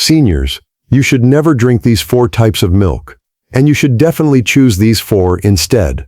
Seniors, you should never drink these 4 types of milk. And you should definitely choose these 4 instead.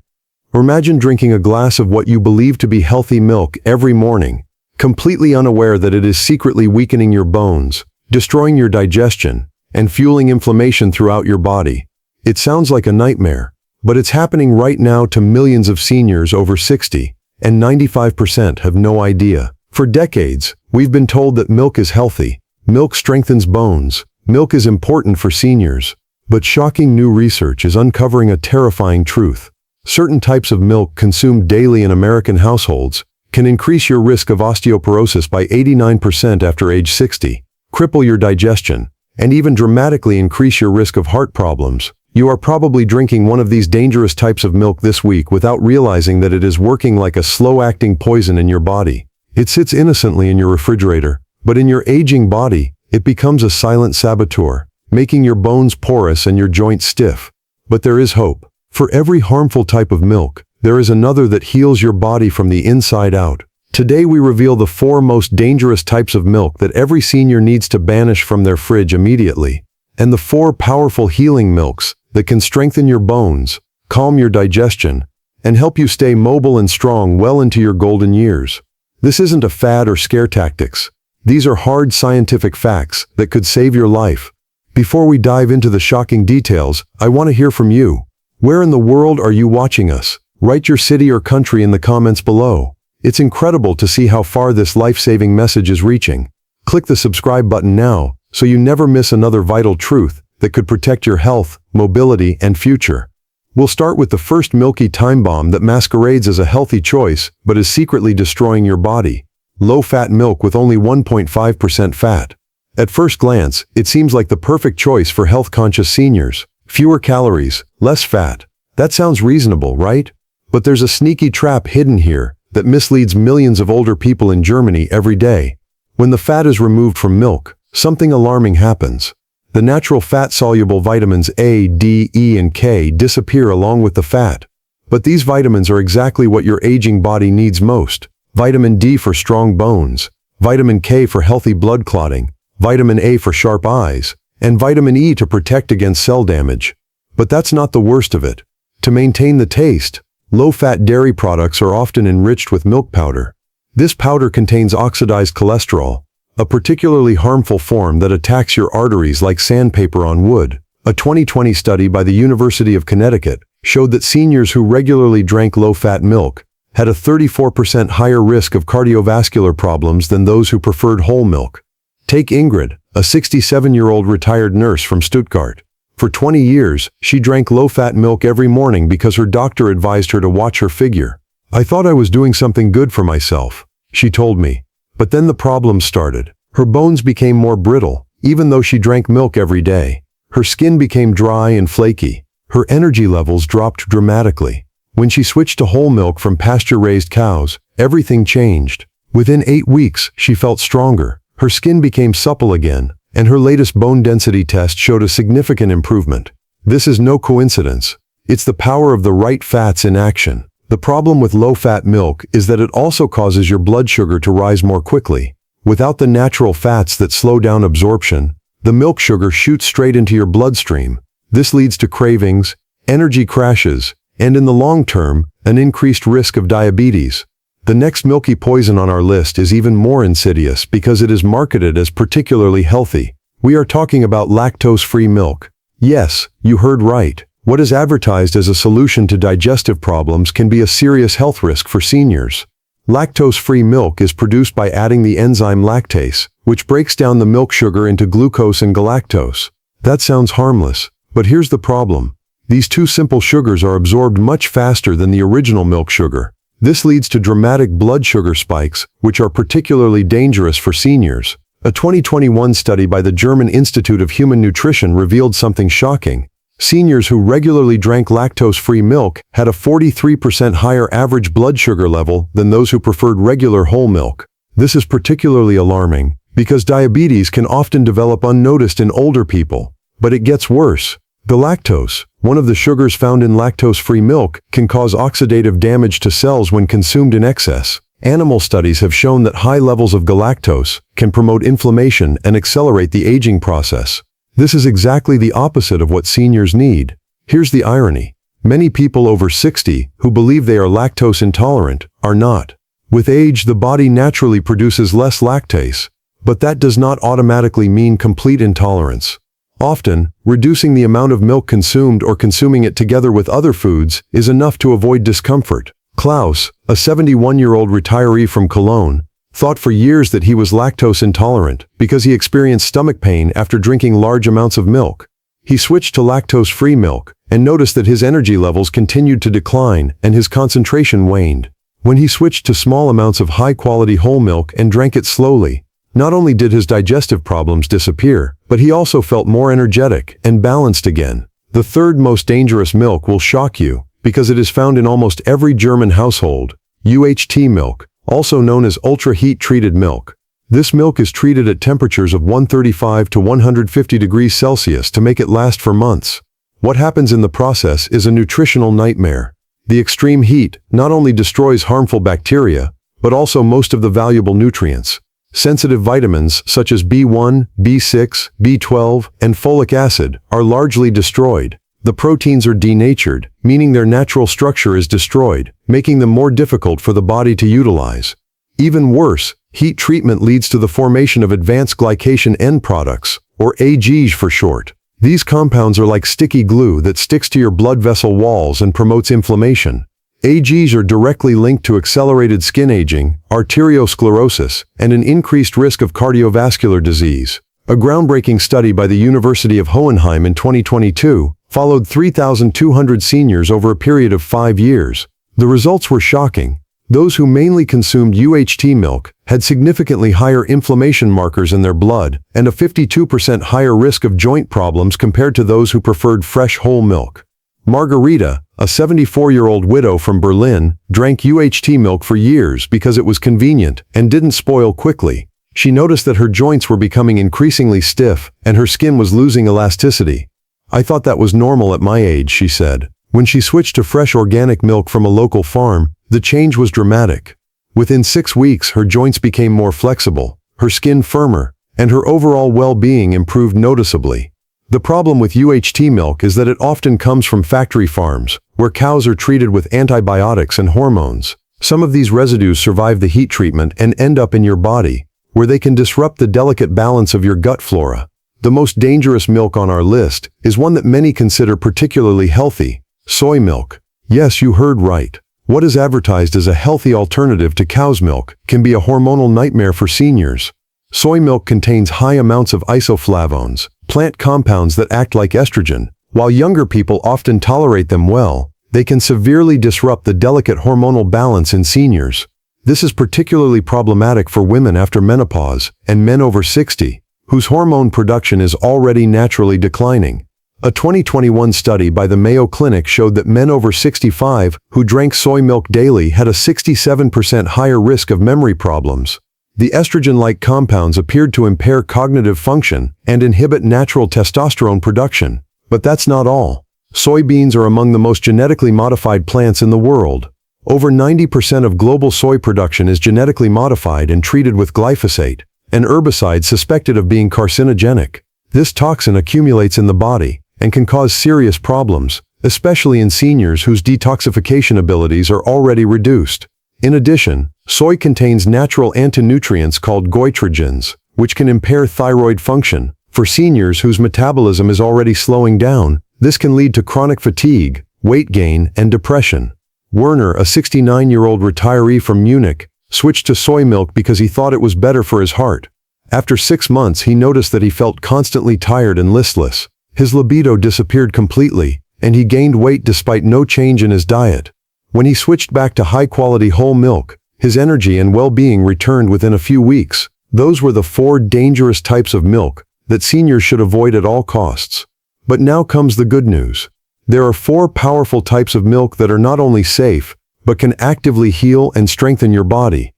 Imagine drinking a glass of what you believe to be healthy milk every morning, completely unaware that it is secretly weakening your bones, destroying your digestion, and fueling inflammation throughout your body. It sounds like a nightmare, but it's happening right now to millions of seniors over 60, and 95% have no idea. For decades, we've been told that milk is healthy, milk strengthens bones, milk is important for seniors. But shocking new research is uncovering a terrifying truth. Certain types of milk consumed daily in American households can increase your risk of osteoporosis by 89% after age 60, cripple your digestion, and even dramatically increase your risk of heart problems. You are probably drinking one of these dangerous types of milk this week without realizing that it is working like a slow-acting poison in your body. It sits innocently in your refrigerator, but in your aging body, it becomes a silent saboteur, making your bones porous and your joints stiff. But there is hope. For every harmful type of milk, there is another that heals your body from the inside out. Today we reveal the 4 most dangerous types of milk that every senior needs to banish from their fridge immediately, and the 4 powerful healing milks that can strengthen your bones, calm your digestion, and help you stay mobile and strong well into your golden years. This isn't a fad or scare tactics. These are hard scientific facts that could save your life. Before we dive into the shocking details, I want to hear from you. Where in the world are you watching us? Write your city or country in the comments below. It's incredible to see how far this life-saving message is reaching. Click the subscribe button now so you never miss another vital truth that could protect your health, mobility, and future. We'll start with the first milky time bomb that masquerades as a healthy choice but is secretly destroying your body. Low-fat milk with only 1.5% fat. At first glance, it seems like the perfect choice for health-conscious seniors. Fewer calories, less fat. That sounds reasonable, right? But there's a sneaky trap hidden here that misleads millions of older people in Germany every day. When the fat is removed from milk, something alarming happens. The natural fat-soluble vitamins A, D, E, and K disappear along with the fat. But these vitamins are exactly what your aging body needs most. Vitamin D for strong bones, vitamin K for healthy blood clotting, vitamin A for sharp eyes, and vitamin E to protect against cell damage. But that's not the worst of it. To maintain the taste, low-fat dairy products are often enriched with milk powder. This powder contains oxidized cholesterol, a particularly harmful form that attacks your arteries like sandpaper on wood. A 2020 study by the University of Connecticut showed that seniors who regularly drank low-fat milk had a 34% higher risk of cardiovascular problems than those who preferred whole milk. Take Ingrid, a 67-year-old retired nurse from Stuttgart. For 20 years, she drank low-fat milk every morning because her doctor advised her to watch her figure. "I thought I was doing something good for myself," she told me. But then the problems started. Her bones became more brittle, even though she drank milk every day. Her skin became dry and flaky. Her energy levels dropped dramatically. When she switched to whole milk from pasture-raised cows, everything changed. Within 8 weeks, she felt stronger. Her skin became supple again, and her latest bone density test showed a significant improvement. This is no coincidence. It's the power of the right fats in action. The problem with low-fat milk is that it also causes your blood sugar to rise more quickly. Without the natural fats that slow down absorption, the milk sugar shoots straight into your bloodstream. This leads to cravings, energy crashes, and in the long term, an increased risk of diabetes. The next milky poison on our list is even more insidious because it is marketed as particularly healthy. We are talking about lactose-free milk. Yes, you heard right. What is advertised as a solution to digestive problems can be a serious health risk for seniors. Lactose-free milk is produced by adding the enzyme lactase, which breaks down the milk sugar into glucose and galactose. That sounds harmless, but here's the problem. These two simple sugars are absorbed much faster than the original milk sugar. This leads to dramatic blood sugar spikes, which are particularly dangerous for seniors. A 2021 study by the German Institute of Human Nutrition revealed something shocking. Seniors who regularly drank lactose-free milk had a 43% higher average blood sugar level than those who preferred regular whole milk. This is particularly alarming because diabetes can often develop unnoticed in older people. But it gets worse. Galactose, one of the sugars found in lactose-free milk, can cause oxidative damage to cells when consumed in excess. Animal studies have shown that high levels of galactose can promote inflammation and accelerate the aging process. This is exactly the opposite of what seniors need. Here's the irony. Many people over 60 who believe they are lactose intolerant are not. With age, the body naturally produces less lactase, but that does not automatically mean complete intolerance. Often, reducing the amount of milk consumed or consuming it together with other foods is enough to avoid discomfort. Klaus, a 71-year-old retiree from Cologne, thought for years that he was lactose intolerant because he experienced stomach pain after drinking large amounts of milk. He switched to lactose-free milk and noticed that his energy levels continued to decline and his concentration waned. When he switched to small amounts of high-quality whole milk and drank it slowly, not only did his digestive problems disappear, but he also felt more energetic and balanced again. The third most dangerous milk will shock you because it is found in almost every German household: UHT milk, also known as ultra-heat-treated milk. This milk is treated at temperatures of 135 to 150 degrees Celsius to make it last for months. What happens in the process is a nutritional nightmare. The extreme heat not only destroys harmful bacteria, but also most of the valuable nutrients. Sensitive vitamins such as B1, B6, B12, and folic acid are largely destroyed. The proteins are denatured, meaning their natural structure is destroyed, making them more difficult for the body to utilize. Even worse, heat treatment leads to the formation of advanced glycation end products, or AGs for short. These compounds are like sticky glue that sticks to your blood vessel walls and promotes inflammation. AGs are directly linked to accelerated skin aging, arteriosclerosis, and an increased risk of cardiovascular disease. A groundbreaking study by the University of Hohenheim in 2022 followed 3,200 seniors over a period of 5 years. The results were shocking. Those who mainly consumed UHT milk had significantly higher inflammation markers in their blood and a 52% higher risk of joint problems compared to those who preferred fresh whole milk. Margarita, a 74-year-old widow from Berlin, drank UHT milk for years because it was convenient and didn't spoil quickly. She noticed that her joints were becoming increasingly stiff and her skin was losing elasticity. "I thought that was normal at my age," she said. When she switched to fresh organic milk from a local farm, the change was dramatic. Within 6 weeks, her joints became more flexible, her skin firmer, and her overall well-being improved noticeably. The problem with UHT milk is that it often comes from factory farms, where cows are treated with antibiotics and hormones. Some of these residues survive the heat treatment and end up in your body, where they can disrupt the delicate balance of your gut flora. The most dangerous milk on our list is one that many consider particularly healthy: soy milk. Yes, you heard right. What is advertised as a healthy alternative to cow's milk can be a hormonal nightmare for seniors. Soy milk contains high amounts of isoflavones, plant compounds that act like estrogen. While younger people often tolerate them well, they can severely disrupt the delicate hormonal balance in seniors. This is particularly problematic for women after menopause and men over 60, whose hormone production is already naturally declining. A 2021 study by the Mayo Clinic showed that men over 65 who drank soy milk daily had a 67% higher risk of memory problems. The estrogen-like compounds appeared to impair cognitive function and inhibit natural testosterone production. But that's not all. Soybeans are among the most genetically modified plants in the world. Over 90% of global soy production is genetically modified and treated with glyphosate, an herbicide suspected of being carcinogenic. This toxin accumulates in the body and can cause serious problems, especially in seniors whose detoxification abilities are already reduced. In addition, soy contains natural antinutrients called goitrogens, which can impair thyroid function. For seniors whose metabolism is already slowing down, this can lead to chronic fatigue, weight gain, and depression. Werner, a 69-year-old retiree from Munich, switched to soy milk because he thought it was better for his heart. After 6 months, he noticed that he felt constantly tired and listless. His libido disappeared completely, and he gained weight despite no change in his diet. When he switched back to high-quality whole milk, his energy and well-being returned within a few weeks. Those were the 4 dangerous types of milk that seniors should avoid at all costs. But now comes the good news. There are 4 powerful types of milk that are not only safe, but can actively heal and strengthen your body.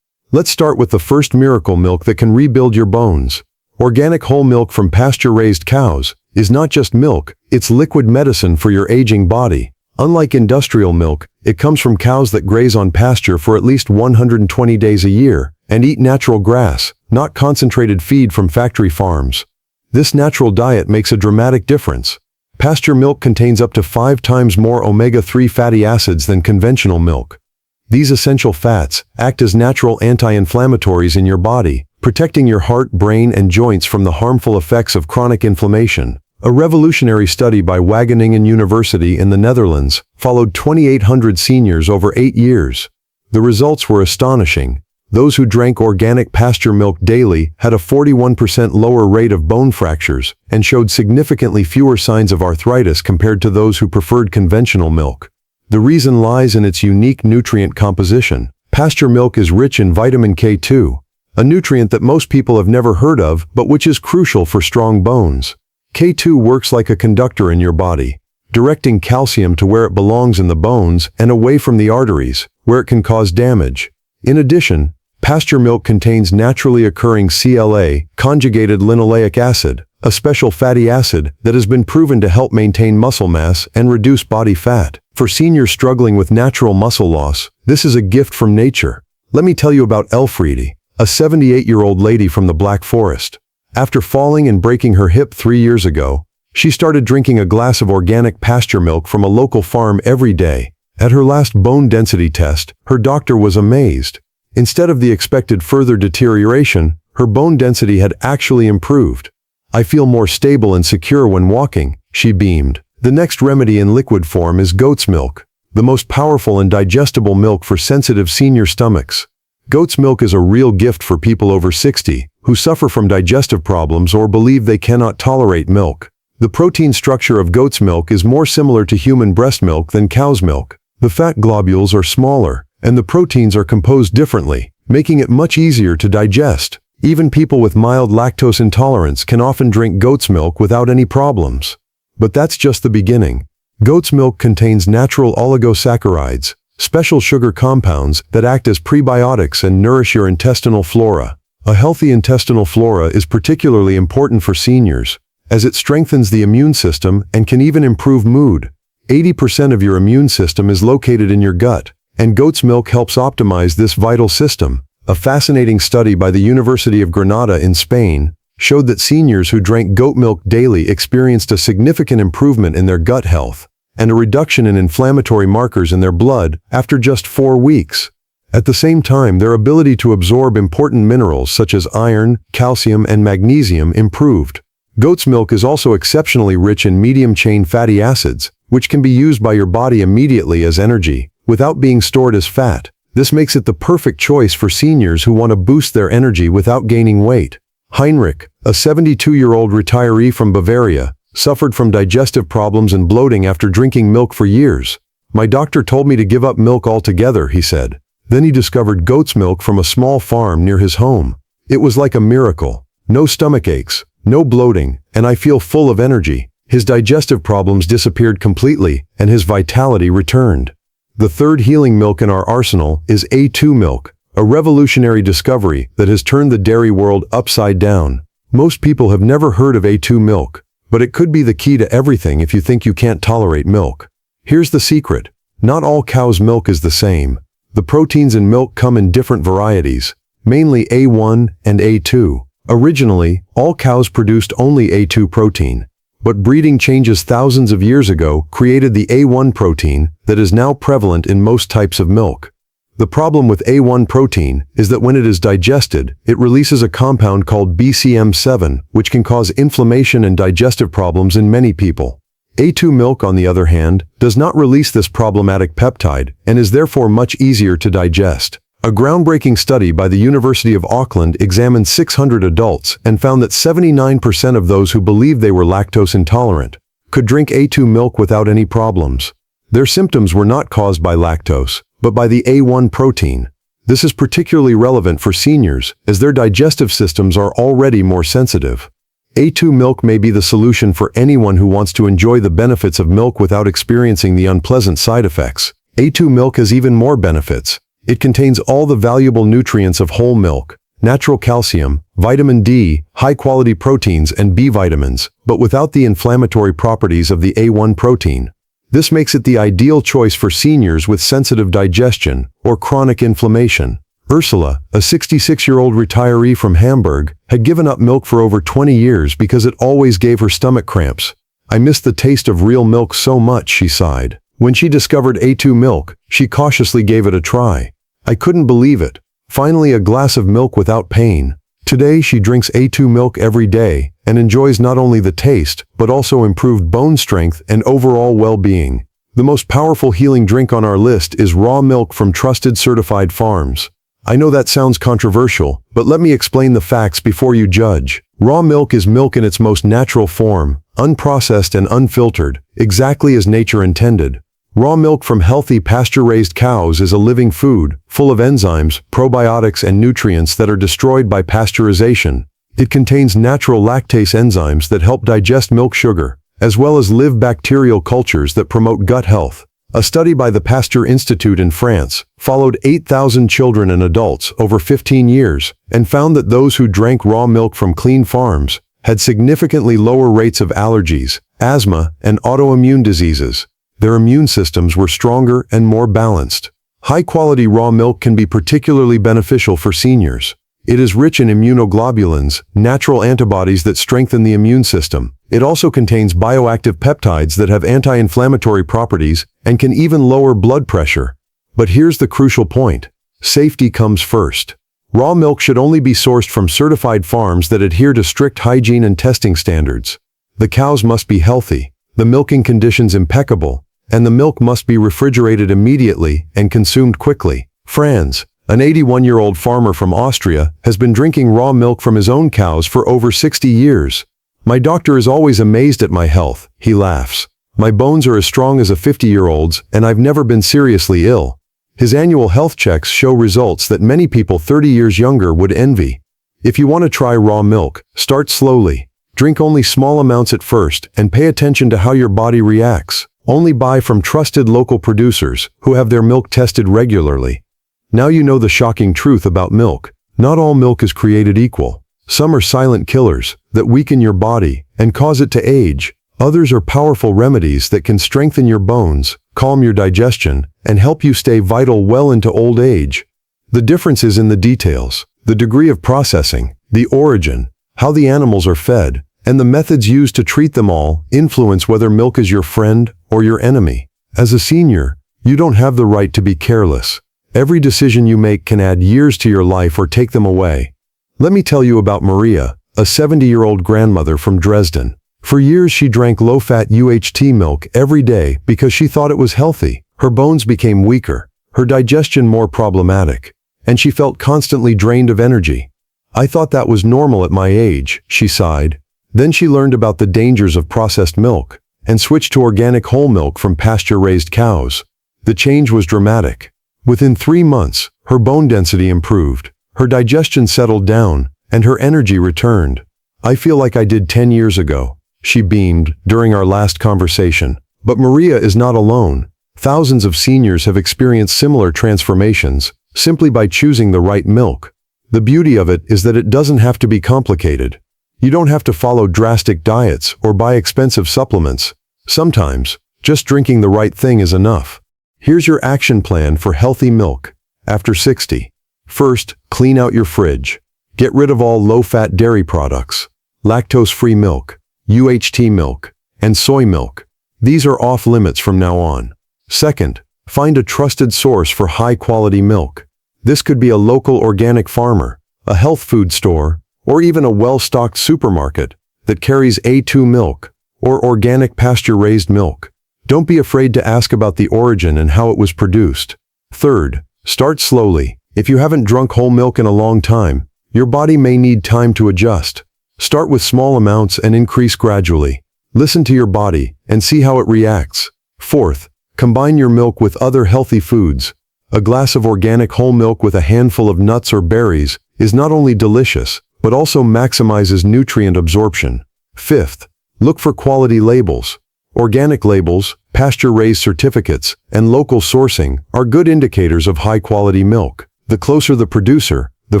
Let's start with the first miracle milk that can rebuild your bones. Organic whole milk from pasture-raised cows is not just milk, it's liquid medicine for your aging body. Unlike industrial milk, it comes from cows that graze on pasture for at least 120 days a year and eat natural grass, not concentrated feed from factory farms. This natural diet makes a dramatic difference. Pasture milk contains up to 5 times more omega-3 fatty acids than conventional milk. These essential fats act as natural anti-inflammatories in your body, protecting your heart, brain, and joints from the harmful effects of chronic inflammation. A revolutionary study by Wageningen University in the Netherlands followed 2,800 seniors over 8 years. The results were astonishing. Those who drank organic pasture milk daily had a 41% lower rate of bone fractures and showed significantly fewer signs of arthritis compared to those who preferred conventional milk. The reason lies in its unique nutrient composition. Pasture milk is rich in vitamin K2, a nutrient that most people have never heard of but which is crucial for strong bones. K2 works like a conductor in your body, directing calcium to where it belongs in the bones and away from the arteries, where it can cause damage. In addition, pasture milk contains naturally occurring CLA, conjugated linoleic acid, a special fatty acid that has been proven to help maintain muscle mass and reduce body fat. For seniors struggling with natural muscle loss, this is a gift from nature. Let me tell you about Elfriede, a 78-year-old lady from the Black Forest. After falling and breaking her hip 3 years ago, she started drinking a glass of organic pasture milk from a local farm every day. At her last bone density test, her doctor was amazed. Instead of the expected further deterioration, her bone density had actually improved. "I feel more stable and secure when walking," she beamed. The next remedy in liquid form is goat's milk, the most powerful and digestible milk for sensitive senior stomachs. Goat's milk is a real gift for people over 60 who suffer from digestive problems or believe they cannot tolerate milk. The protein structure of goat's milk is more similar to human breast milk than cow's milk. The fat globules are smaller, and the proteins are composed differently, making it much easier to digest. Even people with mild lactose intolerance can often drink goat's milk without any problems. But that's just the beginning. Goat's milk contains natural oligosaccharides, special sugar compounds that act as prebiotics and nourish your intestinal flora. A healthy intestinal flora is particularly important for seniors, as it strengthens the immune system and can even improve mood. 80% of your immune system is located in your gut, and goat's milk helps optimize this vital system. A fascinating study by the University of Granada in Spain showed that seniors who drank goat milk daily experienced a significant improvement in their gut health and a reduction in inflammatory markers in their blood after just 4 weeks. At the same time, their ability to absorb important minerals such as iron, calcium, and magnesium improved. Goat's milk is also exceptionally rich in medium-chain fatty acids, which can be used by your body immediately as energy, without being stored as fat. This makes it the perfect choice for seniors who want to boost their energy without gaining weight. Heinrich, a 72-year-old retiree from Bavaria, suffered from digestive problems and bloating after drinking milk for years. "My doctor told me to give up milk altogether," he said. Then he discovered goat's milk from a small farm near his home. "It was like a miracle. No stomach aches, no bloating, and I feel full of energy." His digestive problems disappeared completely, and his vitality returned. The third healing milk in our arsenal is A2 milk, a revolutionary discovery that has turned the dairy world upside down. Most people have never heard of A2 milk, but it could be the key to everything if you think you can't tolerate milk. Here's the secret. Not all cow's milk is the same. The proteins in milk come in different varieties, mainly A1 and A2. Originally, all cows produced only A2 protein, but breeding changes thousands of years ago created the A1 protein that is now prevalent in most types of milk. The problem with A1 protein is that when it is digested, it releases a compound called BCM7, which can cause inflammation and digestive problems in many people. A2 milk, on the other hand, does not release this problematic peptide and is therefore much easier to digest. A groundbreaking study by the University of Auckland examined 600 adults and found that 79% of those who believed they were lactose intolerant could drink A2 milk without any problems. Their symptoms were not caused by lactose, but by the A1 protein. This is particularly relevant for seniors, as their digestive systems are already more sensitive. A2 milk may be the solution for anyone who wants to enjoy the benefits of milk without experiencing the unpleasant side effects. A2 milk has even more benefits. It contains all the valuable nutrients of whole milk, natural calcium, vitamin D, high-quality proteins, and B vitamins, but without the inflammatory properties of the A1 protein. This makes it the ideal choice for seniors with sensitive digestion or chronic inflammation. Ursula, a 66-year-old retiree from Hamburg, had given up milk for over 20 years because it always gave her stomach cramps. "I miss the taste of real milk so much," she sighed. When she discovered A2 milk, she cautiously gave it a try. "I couldn't believe it. Finally a glass of milk without pain." Today she drinks A2 milk every day and enjoys not only the taste, but also improved bone strength and overall well-being. The most powerful healing drink on our list is raw milk from trusted certified farms. I know that sounds controversial, but let me explain the facts before you judge. Raw milk is milk in its most natural form, unprocessed and unfiltered, exactly as nature intended. Raw milk from healthy pasture-raised cows is a living food, full of enzymes, probiotics and nutrients that are destroyed by pasteurization. It contains natural lactase enzymes that help digest milk sugar, as well as live bacterial cultures that promote gut health. A study by the Pasteur Institute in France followed 8,000 children and adults over 15 years and found that those who drank raw milk from clean farms had significantly lower rates of allergies, asthma, and autoimmune diseases. Their immune systems were stronger and more balanced. High-quality raw milk can be particularly beneficial for seniors. It is rich in immunoglobulins, natural antibodies that strengthen the immune system. It also contains bioactive peptides that have anti-inflammatory properties and can even lower blood pressure. But here's the crucial point. Safety comes first. Raw milk should only be sourced from certified farms that adhere to strict hygiene and testing standards. The cows must be healthy, the milking conditions impeccable, and the milk must be refrigerated immediately and consumed quickly. Franz, an 81-year-old farmer from Austria, has been drinking raw milk from his own cows for over 60 years. "My doctor is always amazed at my health," he laughs. "My bones are as strong as a 50-year-old's, and I've never been seriously ill." His annual health checks show results that many people 30 years younger would envy. If you want to try raw milk, start slowly. Drink only small amounts at first and pay attention to how your body reacts. Only buy from trusted local producers who have their milk tested regularly. Now you know the shocking truth about milk. Not all milk is created equal. Some are silent killers that weaken your body and cause it to age. Others are powerful remedies that can strengthen your bones, calm your digestion, and help you stay vital well into old age. The difference is in the details, the degree of processing, the origin, how the animals are fed, and the methods used to treat them all influence whether milk is your friend or your enemy. As a senior, you don't have the right to be careless. Every decision you make can add years to your life or take them away. Let me tell you about Maria, a 70-year-old grandmother from Dresden. For years she drank low-fat UHT milk every day because she thought it was healthy. Her bones became weaker, her digestion more problematic, and she felt constantly drained of energy. "I thought that was normal at my age," she sighed. Then she learned about the dangers of processed milk and switched to organic whole milk from pasture-raised cows. The change was dramatic. Within 3 months, her bone density improved, her digestion settled down, and her energy returned. "I feel like I did 10 years ago," she beamed during our last conversation. But Maria is not alone. Thousands of seniors have experienced similar transformations simply by choosing the right milk. The beauty of it is that it doesn't have to be complicated. You don't have to follow drastic diets or buy expensive supplements. Sometimes, just drinking the right thing is enough. Here's your action plan for healthy milk after 60. First, clean out your fridge. Get rid of all low-fat dairy products, lactose-free milk, UHT milk, and soy milk. These are off limits from now on. Second, find a trusted source for high-quality milk. This could be a local organic farmer, a health food store, or even a well-stocked supermarket that carries A2 milk or organic pasture-raised milk. Don't be afraid to ask about the origin and how it was produced. Third, start slowly. If you haven't drunk whole milk in a long time, your body may need time to adjust. Start with small amounts and increase gradually. Listen to your body and see how it reacts. Fourth, combine your milk with other healthy foods. A glass of organic whole milk with a handful of nuts or berries is not only delicious, but also maximizes nutrient absorption. Fifth, look for quality labels. Organic labels, pasture-raised certificates, and local sourcing are good indicators of high-quality milk. The closer the producer, the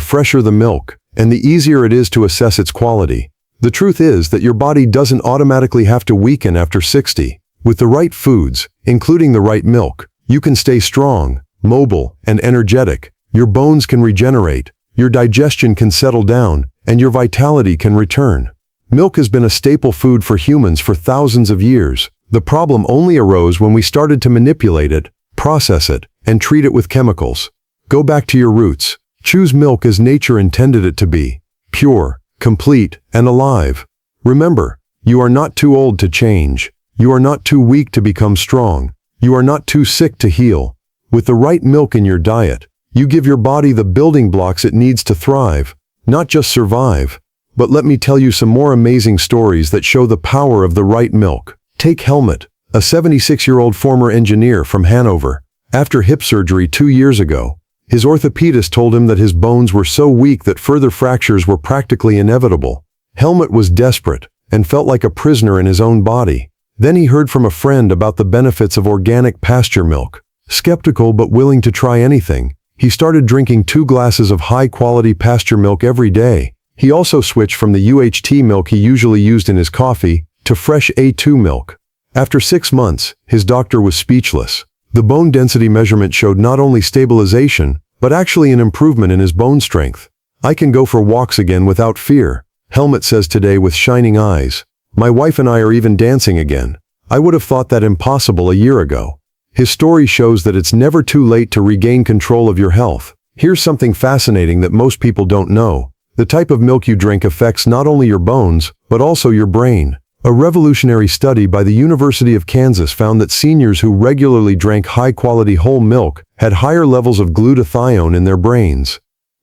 fresher the milk, and the easier it is to assess its quality. The truth is that your body doesn't automatically have to weaken after 60. With the right foods, including the right milk, you can stay strong, mobile, and energetic. Your bones can regenerate, your digestion can settle down, and your vitality can return. Milk has been a staple food for humans for thousands of years. The problem only arose when we started to manipulate it, process it, and treat it with chemicals. Go back to your roots. Choose milk as nature intended it to be: pure, complete, and alive. Remember, you are not too old to change. You are not too weak to become strong. You are not too sick to heal. With the right milk in your diet, you give your body the building blocks it needs to thrive, not just survive. But let me tell you some more amazing stories that show the power of the right milk. Take Helmut, a 76-year-old former engineer from Hanover. After hip surgery 2 years ago, his orthopedist told him that his bones were so weak that further fractures were practically inevitable. Helmut was desperate and felt like a prisoner in his own body. Then he heard from a friend about the benefits of organic pasture milk. Skeptical but willing to try anything, he started drinking 2 glasses of high-quality pasture milk every day. He also switched from the UHT milk he usually used in his coffee to fresh A2 milk. After 6 months, his doctor was speechless. The bone density measurement showed not only stabilization, but actually an improvement in his bone strength. "I can go for walks again without fear," Helmut says today with shining eyes. "My wife and I are even dancing again. I would have thought that impossible a year ago." His story shows that it's never too late to regain control of your health. Here's something fascinating that most people don't know. The type of milk you drink affects not only your bones, but also your brain. A revolutionary study by the University of Kansas found that seniors who regularly drank high-quality whole milk had higher levels of glutathione in their brains.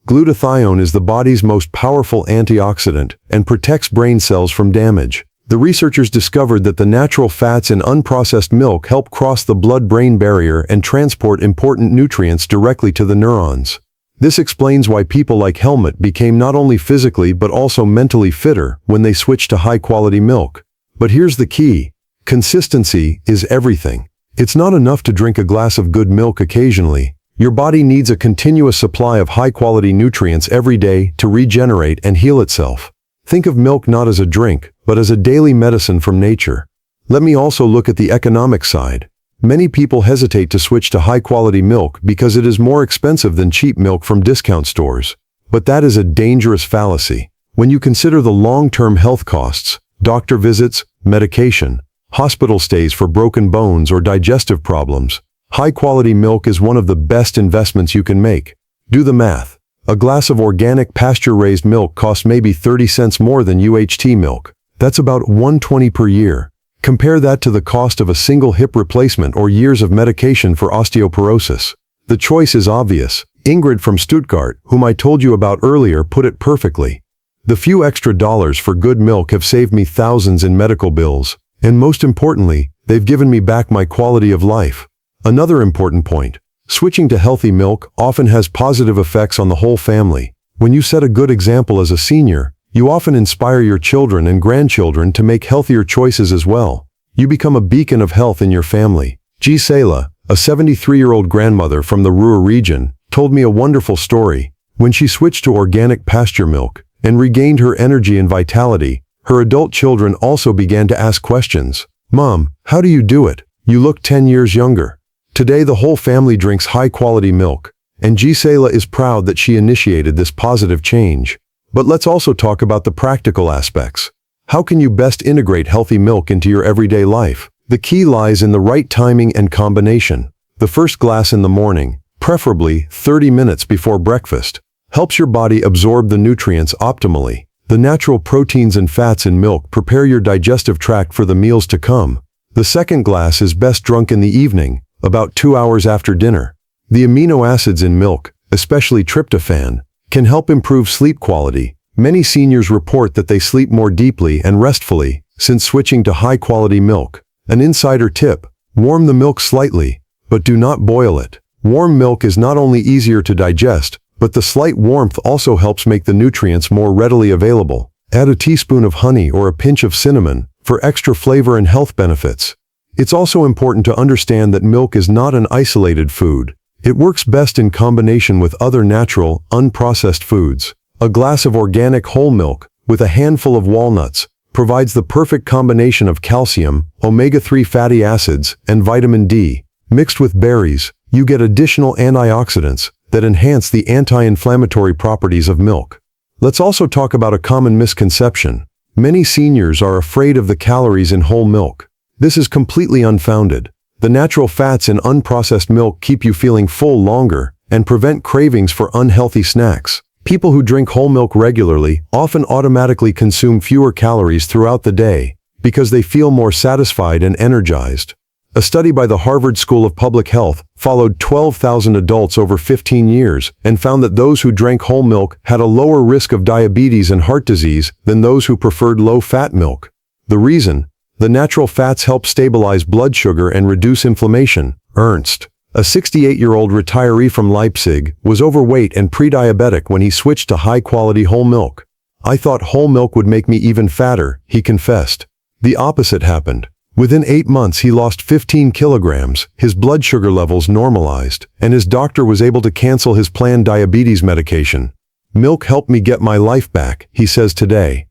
Glutathione is the body's most powerful antioxidant and protects brain cells from damage. The researchers discovered that the natural fats in unprocessed milk help cross the blood-brain barrier and transport important nutrients directly to the neurons. This explains why people like Helmut became not only physically but also mentally fitter when they switched to high-quality milk. But here's the key: consistency is everything. It's not enough to drink a glass of good milk occasionally. Your body needs a continuous supply of high-quality nutrients every day to regenerate and heal itself. Think of milk not as a drink, but as a daily medicine from nature. Let me also look at the economic side. Many people hesitate to switch to high-quality milk because it is more expensive than cheap milk from discount stores. But that is a dangerous fallacy. When you consider the long-term health costs, doctor visits, medication, hospital stays for broken bones or digestive problems, high-quality milk is one of the best investments you can make. Do the math. A glass of organic pasture-raised milk costs maybe 30 cents more than UHT milk. That's about $1.20 per year. Compare that to the cost of a single hip replacement or years of medication for osteoporosis. The choice is obvious. Ingrid from Stuttgart, whom I told you about earlier, put it perfectly. "The few extra dollars for good milk have saved me thousands in medical bills, and most importantly, they've given me back my quality of life." Another important point: switching to healthy milk often has positive effects on the whole family. When you set a good example as a senior, you often inspire your children and grandchildren to make healthier choices as well. You become a beacon of health in your family. Gisela, a 73-year-old grandmother from the Ruhr region, told me a wonderful story. When she switched to organic pasture milk and regained her energy and vitality, her adult children also began to ask questions. "Mom, how do you do it? You look 10 years younger." Today the whole family drinks high-quality milk, and Gisela is proud that she initiated this positive change. But let's also talk about the practical aspects. How can you best integrate healthy milk into your everyday life? The key lies in the right timing and combination. The first glass in the morning, preferably 30 minutes before breakfast, helps your body absorb the nutrients optimally. The natural proteins and fats in milk prepare your digestive tract for the meals to come. The second glass is best drunk in the evening, about 2 hours after dinner. The amino acids in milk, especially tryptophan, can help improve sleep quality. Many seniors report that they sleep more deeply and restfully since switching to high-quality milk. An insider tip: warm the milk slightly, but do not boil it. Warm milk is not only easier to digest, but the slight warmth also helps make the nutrients more readily available. Add a teaspoon of honey or a pinch of cinnamon for extra flavor and health benefits. It's also important to understand that milk is not an isolated food. It works best in combination with other natural, unprocessed foods. A glass of organic whole milk, with a handful of walnuts, provides the perfect combination of calcium, omega-3 fatty acids, and vitamin D. Mixed with berries, you get additional antioxidants that enhance the anti-inflammatory properties of milk. Let's also talk about a common misconception. Many seniors are afraid of the calories in whole milk. This is completely unfounded. The natural fats in unprocessed milk keep you feeling full longer and prevent cravings for unhealthy snacks. People who drink whole milk regularly often automatically consume fewer calories throughout the day because they feel more satisfied and energized. A study by the Harvard School of Public Health followed 12,000 adults over 15 years and found that those who drank whole milk had a lower risk of diabetes and heart disease than those who preferred low-fat milk. The reason? The natural fats help stabilize blood sugar and reduce inflammation. Ernst, a 68-year-old retiree from Leipzig, was overweight and pre-diabetic when he switched to high-quality whole milk. "I thought whole milk would make me even fatter," he confessed. The opposite happened. Within 8 months he lost 15 kilograms, his blood sugar levels normalized, and his doctor was able to cancel his planned diabetes medication. "Milk helped me get my life back," he says today.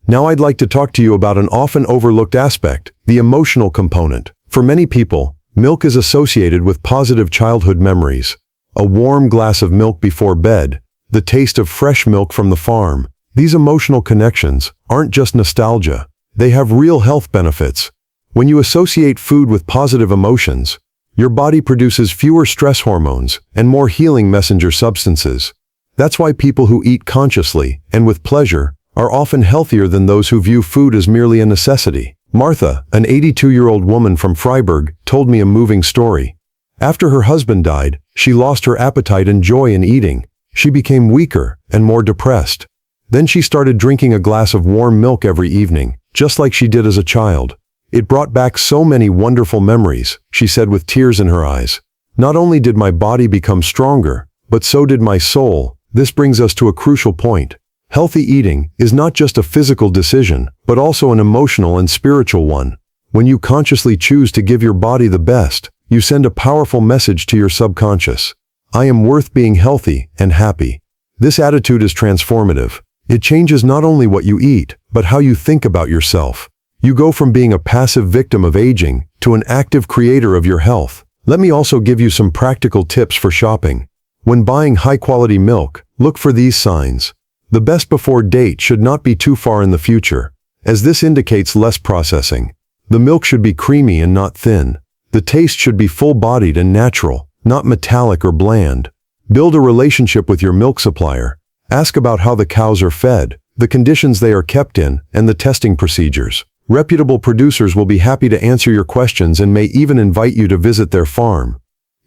Now I'd like to talk to you about an often overlooked aspect, the emotional component. For many people, milk is associated with positive childhood memories. A warm glass of milk before bed, the taste of fresh milk from the farm. These emotional connections aren't just nostalgia. They have real health benefits. When you associate food with positive emotions, your body produces fewer stress hormones and more healing messenger substances. That's why people who eat consciously and with pleasure are often healthier than those who view food as merely a necessity. Martha, an 82-year-old woman from Freiburg, told me a moving story. After her husband died, she lost her appetite and joy in eating. She became weaker and more depressed. Then she started drinking a glass of warm milk every evening, just like she did as a child. "It brought back so many wonderful memories," she said with tears in her eyes. "Not only did my body become stronger, but so did my soul." This brings us to a crucial point. Healthy eating is not just a physical decision, but also an emotional and spiritual one. When you consciously choose to give your body the best, you send a powerful message to your subconscious. "I am worth being healthy and happy." This attitude is transformative. It changes not only what you eat, but how you think about yourself. You go from being a passive victim of aging to an active creator of your health. Let me also give you some practical tips for shopping. When buying high-quality milk, look for these signs. The best before date should not be too far in the future, as this indicates less processing. The milk should be creamy and not thin. The taste should be full-bodied and natural, not metallic or bland. Build a relationship with your milk supplier. Ask about how the cows are fed, the conditions they are kept in, and the testing procedures. Reputable producers will be happy to answer your questions and may even invite you to visit their farm.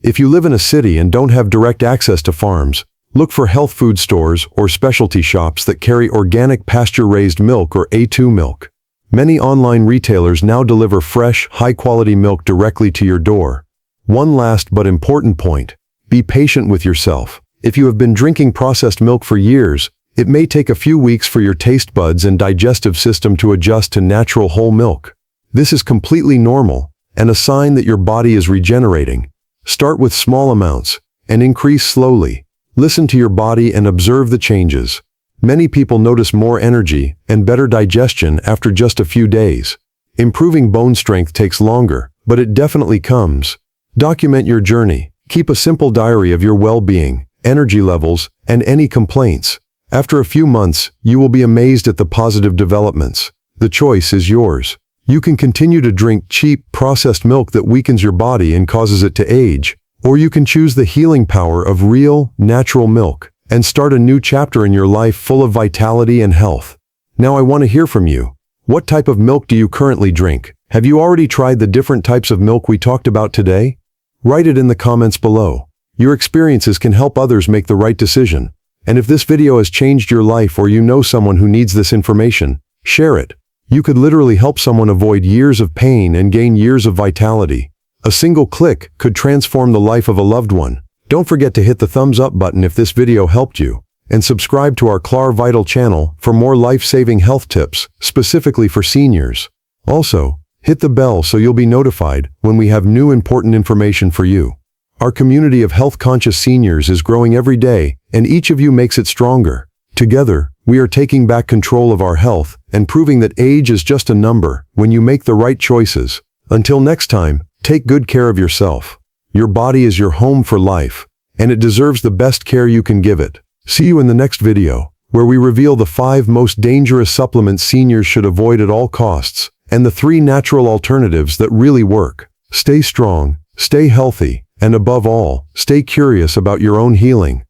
If you live in a city and don't have direct access to farms, look for health food stores or specialty shops that carry organic pasture-raised milk or A2 milk. Many online retailers now deliver fresh, high-quality milk directly to your door. One last but important point: be patient with yourself. If you have been drinking processed milk for years, it may take a few weeks for your taste buds and digestive system to adjust to natural whole milk. This is completely normal and a sign that your body is regenerating. Start with small amounts and increase slowly. Listen to your body and observe the changes. Many people notice more energy and better digestion after just a few days. Improving bone strength takes longer, but it definitely comes. Document your journey. Keep a simple diary of your well-being, energy levels, and any complaints. After a few months, you will be amazed at the positive developments. The choice is yours. You can continue to drink cheap, processed milk that weakens your body and causes it to age, or you can choose the healing power of real, natural milk and start a new chapter in your life full of vitality and health. Now I want to hear from you. What type of milk do you currently drink? Have you already tried the different types of milk we talked about today? Write it in the comments below. Your experiences can help others make the right decision. And if this video has changed your life or you know someone who needs this information, share it. You could literally help someone avoid years of pain and gain years of vitality. A single click could transform the life of a loved one. Don't forget to hit the thumbs up button if this video helped you, and subscribe to our Clar Vital channel for more life-saving health tips, specifically for seniors. Also, hit the bell so you'll be notified when we have new important information for you. Our community of health-conscious seniors is growing every day, and each of you makes it stronger. Together, We are taking back control of our health and proving that age is just a number when you make the right choices. Until next time, take good care of yourself. Your body is your home for life, and it deserves the best care you can give it. See you in the next video, where we reveal the 5 most dangerous supplements seniors should avoid at all costs, and the 3 natural alternatives that really work. Stay strong, stay healthy, and above all, stay curious about your own healing.